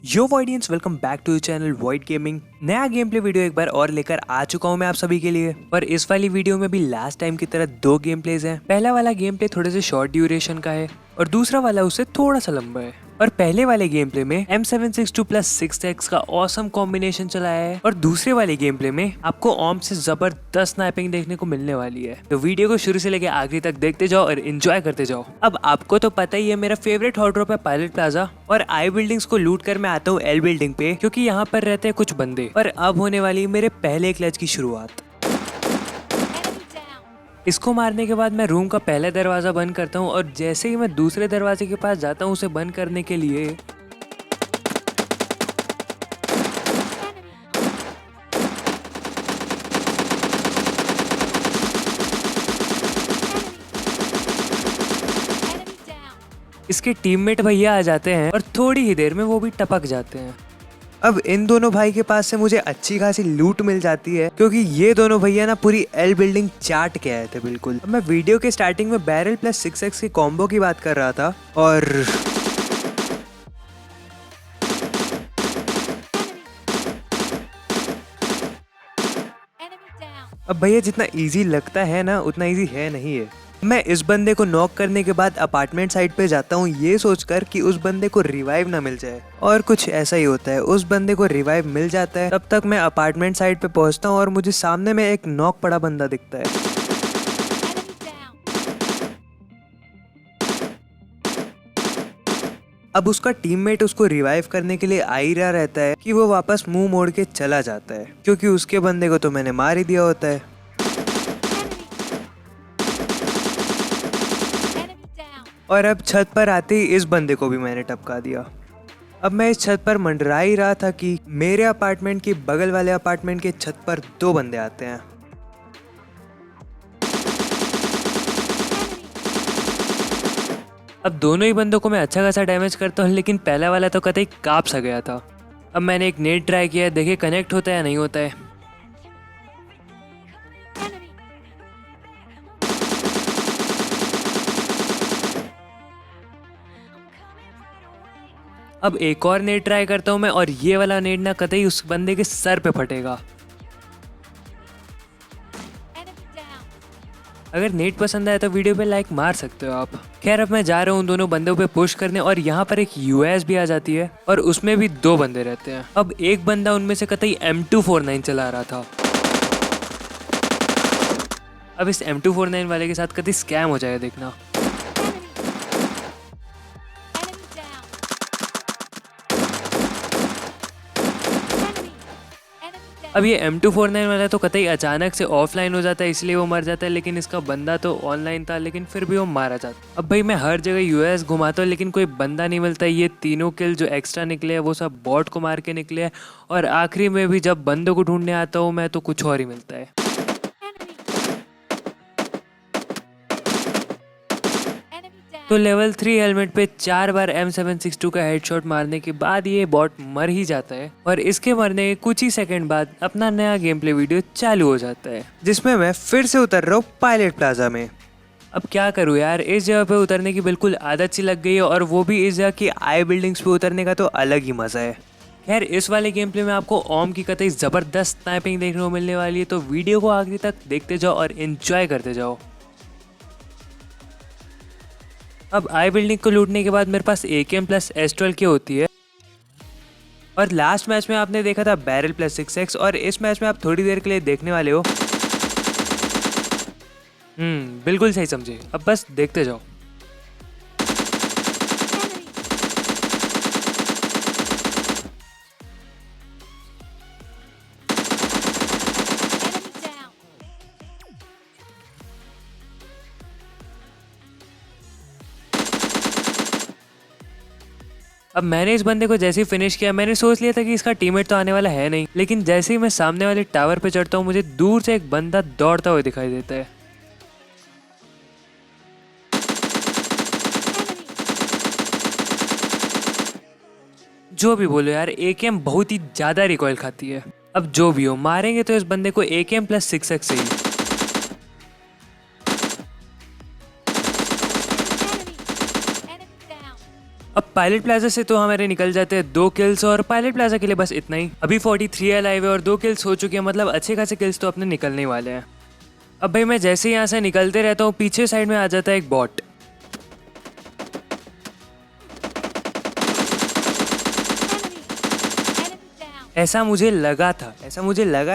Yo audience, welcome back to channel void gaming. नया game play video एक बार और लेकर आ चुका हूं मैं आप सभी के लिए। पर इस वाली वीडियो में भी लास्ट टाइम की तरह दो गेम प्लेज हैं। पहला वाला गेम प्ले थोड़े से शॉर्ट ड्यूरेशन का है और दूसरा वाला उससे थोड़ा सा लंबा है। और पहले वाले गेम प्ले में M762 प्लस 6x का ऑसम कॉम्बिनेशन चलाया है और दूसरे वाले गेम प्ले में आपको ओम से जबरदस्त स्नाइपिंग देखने को मिलने वाली है। तो वीडियो को शुरू से लेकर आखिरी तक देखते जाओ और एंजॉय करते जाओ। अब आपको तो पता ही है, मेरा फेवरेट हॉट ड्रॉप है पायलट प्लाजा और आई बिल्डिंग्स को लूट कर मैं आता हूँ एल बिल्डिंग पे, क्योंकि यहाँ पर रहते हैं कुछ बंदे। और अब होने वाली मेरे पहले क्लच की शुरुआत। इसको मारने के बाद मैं रूम का पहला दरवाजा बंद करता हूँ और जैसे ही मैं दूसरे दरवाजे के पास जाता हूँ उसे बंद करने के लिए, इसके टीममेट भैया आ जाते हैं और थोड़ी ही देर में वो भी टपक जाते हैं। अब इन दोनों भाई के पास से मुझे अच्छी खासी लूट मिल जाती है, क्योंकि ये दोनों भैया ना पूरी एल बिल्डिंग चाट के आए थे बिल्कुल। अब मैं वीडियो के स्टार्टिंग में बैरल प्लस 6x की कॉम्बो की बात कर रहा था और अब भैया जितना इजी लगता है ना उतना इजी है नहीं है। मैं इस बंदे को नॉक करने के बाद अपार्टमेंट साइड पे जाता हूँ ये सोचकर कि उस बंदे को रिवाइव ना मिल जाए, और कुछ ऐसा ही होता है। उस बंदे को रिवाइव मिल जाता है। तब तक मैं अपार्टमेंट साइड पे पहुंचता हूँ और मुझे सामने में एक नॉक पड़ा बंदा दिखता है। अब उसका टीममेट उसको रिवाइव करने के लिए आ ही रहा रहता है कि वो वापस मुंह मोड़ के चला जाता है, क्योंकि उसके बंदे को तो मैंने मार ही दिया होता है। और अब छत पर आते ही इस बंदे को भी मैंने टपका दिया। अब मैं इस छत पर मंडरा ही रहा था कि मेरे अपार्टमेंट के बगल वाले अपार्टमेंट के छत पर दो बंदे आते हैं। अब दोनों ही बंदों को मैं अच्छा खासा डैमेज करता हूँ, लेकिन पहला वाला तो कतई कांप सा गया था। अब मैंने एक नेट ट्राई किया, देखिए कनेक्ट होता है या नहीं होता है। अब एक और नेट ट्राई करता हूँ मैं, और ये वाला नेट ना कतई उस बंदे के सर पे फटेगा। अगर नेट पसंद आया तो वीडियो पे लाइक मार सकते हो आप। खैर, अब मैं जा रहा हूँ दोनों बंदों पे पुश करने, और यहाँ पर एक यूएस भी आ जाती है और उसमें भी दो बंदे रहते हैं। अब एक बंदा उनमें से कतई M249 चला रहा था। अब इस M249 वाले के साथ कतई स्कैम हो जाएगा, देखना। अब ये M249 वाला तो कतई अचानक से ऑफलाइन हो जाता है, इसलिए वो मर जाता है, लेकिन इसका बंदा तो ऑनलाइन था, लेकिन फिर भी वो मारा जाता। अब भाई मैं हर जगह यूएस घुमाता हूँ लेकिन कोई बंदा नहीं मिलता। ये तीनों किल जो एक्स्ट्रा निकले हैं वो सब बॉट को मार के निकले हैं, और आखिरी में भी जब बंदों को ढूंढने आता हूँ मैं तो कुछ और ही मिलता है। तो लेवल 3 हेलमेट पे 4 बार M762 का हेडशॉट मारने के बाद ये बॉट मर ही जाता है, और इसके मरने के कुछ ही सेकंड बाद अपना नया गेम प्ले वीडियो चालू हो जाता है, जिसमें मैं फिर से उतर रहा हूँ पायलट प्लाजा में। अब क्या करूँ यार, इस जगह पे उतरने की बिल्कुल आदत सी लग गई है, और वो भी इस जगह की आई बिल्डिंग्स पे उतरने का तो अलग ही मजा है। खैर, इस वाले गेम प्ले में आपको ओम की कतई जबरदस्त स्नाइपिंग देखने को मिलने वाली है, तो वीडियो को आखिरी तक देखते जाओ और एंजॉय करते जाओ। अब आई बिल्डिंग को लूटने के बाद मेरे पास AKM प्लस S12 की होती है, और लास्ट मैच में आपने देखा था बैरल प्लस 6x, और इस मैच में आप थोड़ी देर के लिए देखने वाले हो। बिल्कुल सही समझे, अब बस देखते जाओ। अब मैंने इस बंदे को जैसे ही फिनिश किया, मैंने सोच लिया था कि इसका टीममेट तो आने वाला है नहीं, लेकिन जैसे ही मैं सामने वाले टावर पे चढ़ता हूँ मुझे दूर से एक बंदा दौड़ता हुआ दिखाई देता है। जो भी बोलो यार, AKM बहुत ही ज्यादा रिकॉइल खाती है। अब जो भी हो, मारेंगे तो इस बंदे को AKM प्लस 6x से ही। अब अब पायलट प्लाजा से तो हमारे निकल जाते हैं 2 किल्स और पायलट प्लाजा के लिए बस इतना ही। अभी 43 अलाइव है और 2 किल्स हो चुके हैं, मतलब अच्छे खासे किल्स तो अपने निकलने वाले हैं। अब भाई मैं जैसे ही यहाँ से निकलते रहता हूँ पीछे साइड में आ जाता है एक बॉट। ऐसा मुझे लगा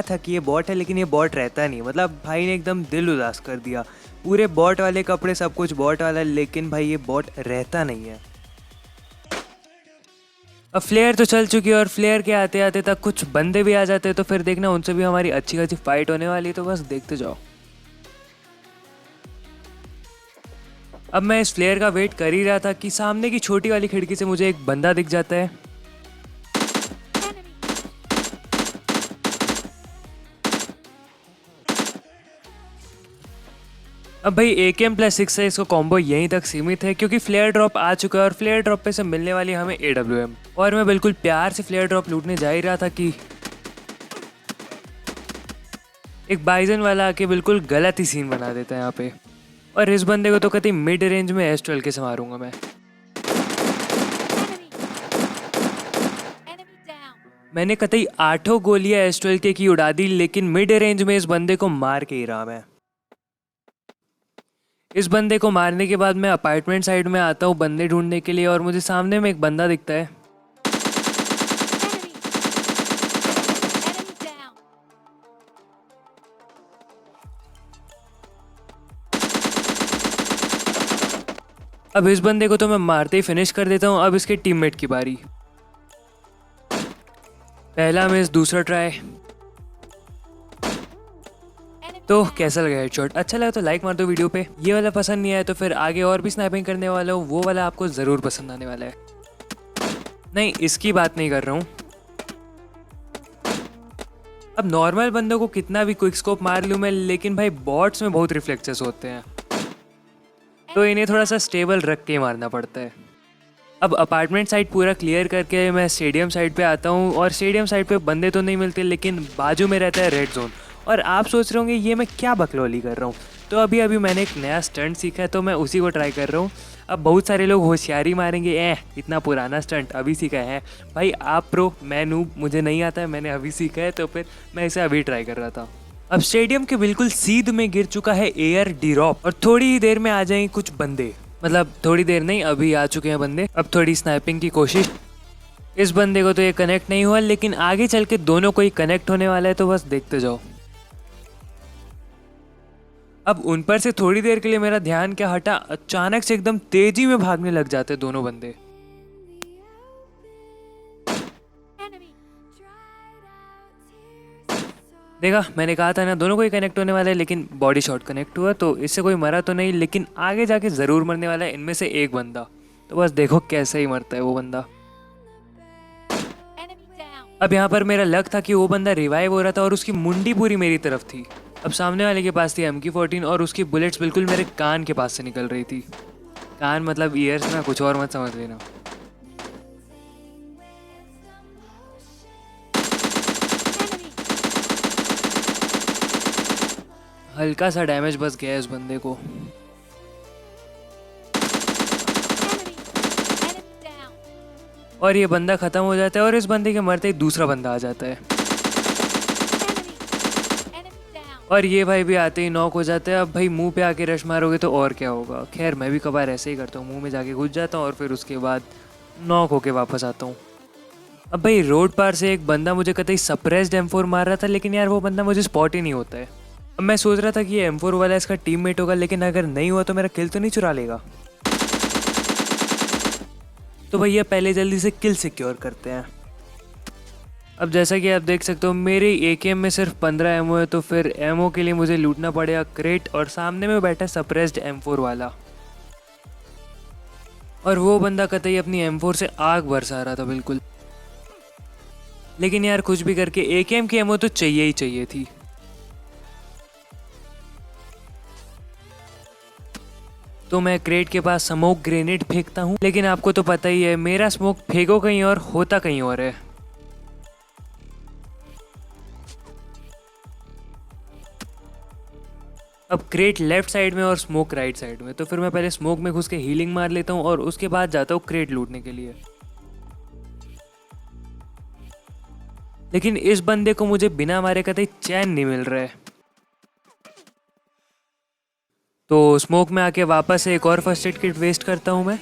था कि ये बॉट है, लेकिन ये बॉट रहता नहीं। मतलब भाई ने एकदम दिल उदास कर दिया। पूरे बॉट वाले कपड़े, सब कुछ बॉट वाला, लेकिन भाई ये बॉट रहता नहीं है। अब फ्लेयर तो चल चुकी है और फ्लेयर के आते आते तक कुछ बंदे भी आ जाते हैं, तो फिर देखना उनसे भी हमारी अच्छी खासी फाइट होने वाली है, तो बस देखते जाओ। अब मैं इस फ्लेयर का वेट कर ही रहा था कि सामने की छोटी वाली खिड़की से मुझे एक बंदा दिख जाता है। अब भाई AKM+6 से इसको कॉम्बो यहीं तक सीमित है, क्योंकि फ्लेयर ड्रॉप आ चुका है और फ्लेयर ड्रॉप पे से मिलने वाली है हमें AWM। और मैं बिल्कुल प्यार से फ्लेयर ड्रॉप लूटने जा ही रहा था कि एक बाइजन वाला आके बिल्कुल गलत ही सीन बना देता है यहाँ पे। और इस बंदे को तो कतई मिड रेंज में S12 के से मारूंगा मैं। मैंने कतई 8 गोलियां S12 के की उड़ा दी, लेकिन मिड रेंज में इस बंदे को मार के ही रहा मैं। इस बंदे को मारने के बाद मैं अपार्टमेंट साइड में आता हूँ बंदे ढूंढने के लिए, और मुझे सामने में एक बंदा दिखता है। अब इस बंदे को तो मैं मारते ही फिनिश कर देता हूँ। अब इसके टीममेट की बारी। पहला मिस, दूसरा ट्राई। तो कैसा लगा हेडशॉट? अच्छा लगा तो लाइक मार दो वीडियो पे। ये वाला पसंद नहीं आया तो फिर आगे और भी स्नैपिंग करने वाला हूँ, वो वाला आपको ज़रूर पसंद आने वाला है। नहीं, इसकी बात नहीं कर रहा हूँ। अब नॉर्मल बंदों को कितना भी क्विक स्कोप मार लूँ मैं, लेकिन भाई बॉट्स में बहुत रिफ्लेक्सेस होते हैं, तो इन्हें थोड़ा सा स्टेबल रख के मारना पड़ता है। अब अपार्टमेंट साइड पूरा क्लियर करके मैं स्टेडियम साइड पे आता हूँ, और स्टेडियम साइड पे बंदे तो नहीं मिलते, लेकिन बाजू में रहता है रेड जोन। और आप सोच रहे होंगे ये मैं क्या बकलौली कर रहा हूँ, तो अभी मैंने एक नया स्टंट सीखा है, तो मैं उसी को ट्राई कर रहा हूँ। अब बहुत सारे लोग होशियारी मारेंगे, इतना पुराना स्टंट अभी सीखा है। भाई आप प्रो, मैं नूब, मुझे नहीं आता है, मैंने अभी सीखा है, तो फिर मैं इसे अभी ट्राई कर रहा था। अब स्टेडियम के बिल्कुल सीध में गिर चुका है एयर ड्रॉप, और थोड़ी ही देर में आ जाएंगे कुछ बंदे। मतलब थोड़ी देर नहीं, अभी आ चुके हैं बंदे। अब थोड़ी स्नाइपिंग की कोशिश। इस बंदे को तो ये कनेक्ट नहीं हुआ, लेकिन आगे चल के दोनों को ही कनेक्ट होने वाला है, तो बस देखते जाओ। अब उन पर से थोड़ी देर के लिए मेरा ध्यान क्या हटा, अचानक से एकदम तेजी में भागने लग जाते दोनों बंदे। देखा, मैंने कहा था ना दोनों को ही कनेक्ट होने वाला है, लेकिन बॉडी शॉट कनेक्ट हुआ, तो इससे कोई मरा तो नहीं, लेकिन आगे जाके ज़रूर मरने वाला है इनमें से एक बंदा। तो बस देखो कैसे ही मरता है वो बंदा। अब यहाँ पर मेरा लक था कि वो बंदा रिवाइव हो रहा था और उसकी मुंडी पूरी मेरी तरफ थी। अब सामने वाले के पास थी MK14 और उसकी बुलेट्स बिल्कुल मेरे कान के पास से निकल रही थी। कान मतलब ईयर्स ना, कुछ और मत समझ लेना। हल्का सा डैमेज बस गया इस बंदे को। और ये बंदा खत्म हो जाता है, और इस बंदे के मरते ही दूसरा बंदा आ जाता है, और ये भाई भी आते ही नॉक हो जाते हैं। अब भाई मुंह पे आके रश मारोगे तो और क्या होगा। खैर मैं भी कबार ऐसे ही करता हूँ, मुंह में जाके घुस जाता हूँ और फिर उसके बाद नॉक होके वापस आता हूँ। अब भाई रोड पार से एक बंदा मुझे कतई सप्रेस्ड M4 मार रहा था, लेकिन यार वो बंदा मुझे स्पॉट ही नहीं होता है। अब मैं सोच रहा था कि ये M4 वाला इसका टीममेट होगा, लेकिन अगर नहीं हुआ तो मेरा किल तो नहीं चुरा लेगा। तो भैया पहले जल्दी से किल सिक्योर करते हैं। अब जैसा कि आप देख सकते हो मेरे AKM में सिर्फ 15 एमओ है, तो फिर एमओ के लिए मुझे लूटना पड़ेगा क्रेट, और सामने में बैठा सप्रेस्ड M4 वाला, और वो बंदा कतई अपनी M4 से आग बरसा रहा था बिल्कुल। लेकिन यार कुछ भी करके AKM की एमओ तो चाहिए ही चाहिए थी। तो मैं क्रेट के पास स्मोक ग्रेनेड फेंकता हूँ, लेकिन आपको तो पता ही है मेरा स्मोक फेंको कहीं और होता कहीं और है। अब क्रेट लेफ्ट साइड में और स्मोक राइट साइड में, तो फिर मैं पहले स्मोक में घुस के हीलिंग मार लेता हूँ और उसके बाद जाता हूँ क्रेट लूटने के लिए। लेकिन इस बंदे को मुझे बिना मारे कतई चैन नहीं मिल रहा है। तो स्मोक में आके वापस एक और फर्स्ट एड किट वेस्ट करता हूँ मैं।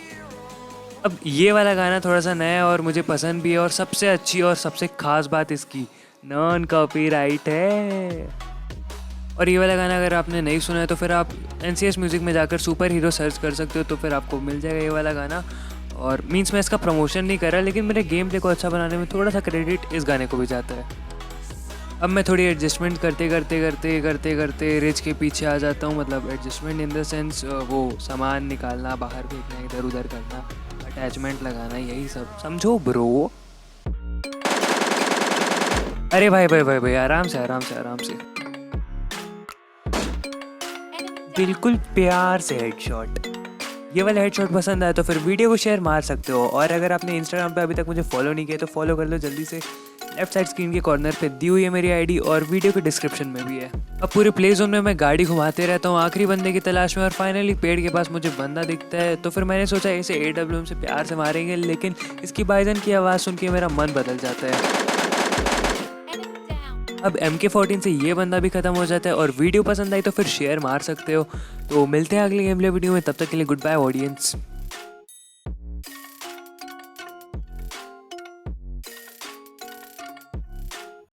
अब ये वाला गाना थोड़ा सा नया है और मुझे पसंद भी है, और सबसे अच्छी और सबसे खास बात इसकी नॉन कॉपीराइट है। और ये वाला गाना अगर आपने नहीं सुना है तो फिर आप NCS म्यूज़िक में जाकर सुपर हीरो सर्च कर सकते हो, तो फिर आपको मिल जाएगा ये वाला गाना। और मीन्स मैं इसका प्रमोशन नहीं कर रहा, लेकिन मेरे गेम प्ले को अच्छा बनाने में थोड़ा सा क्रेडिट इस गाने को भी जाता है। अब मैं थोड़ी एडजस्टमेंट करते करते करते करते करते रिच के पीछे आ जाता हूँ। मतलब एडजस्टमेंट इन द सेंस वो सामान निकालना, बाहर फेंकना, इधर उधर करना, अटैचमेंट लगाना, यही सब समझो ब्रो। अरे भाई भाई भाई भाई, आराम से आराम से आराम से, बिल्कुल प्यार से हेडशॉट। ये वाला हेडशॉट पसंद आया तो फिर वीडियो को शेयर मार सकते हो। और अगर आपने इंस्टाग्राम पे अभी तक मुझे फॉलो नहीं किया तो फॉलो कर लो जल्दी से। लेफ्ट साइड स्क्रीन के कॉर्नर पे दी हुई है मेरी आईडी, और वीडियो के डिस्क्रिप्शन में भी है। अब पूरे प्ले जोन में मैं गाड़ी घुमाते रहता हूँ आखिरी बंदे की तलाश में, और फाइनली पेड़ के पास मुझे बंदा दिखता है। तो फिर मैंने सोचा इसे AWM से प्यार से मारेंगे, लेकिन इसकी बाइजन की आवाज़ सुन के मेरा मन बदल जाता है। अब MK14 से ये बंदा भी खत्म हो जाता है। और वीडियो पसंद आई तो फिर शेयर मार सकते हो। तो मिलते हैं अगले गेम प्ले वीडियो में, तब तक के लिए गुड बाय ऑडियंस।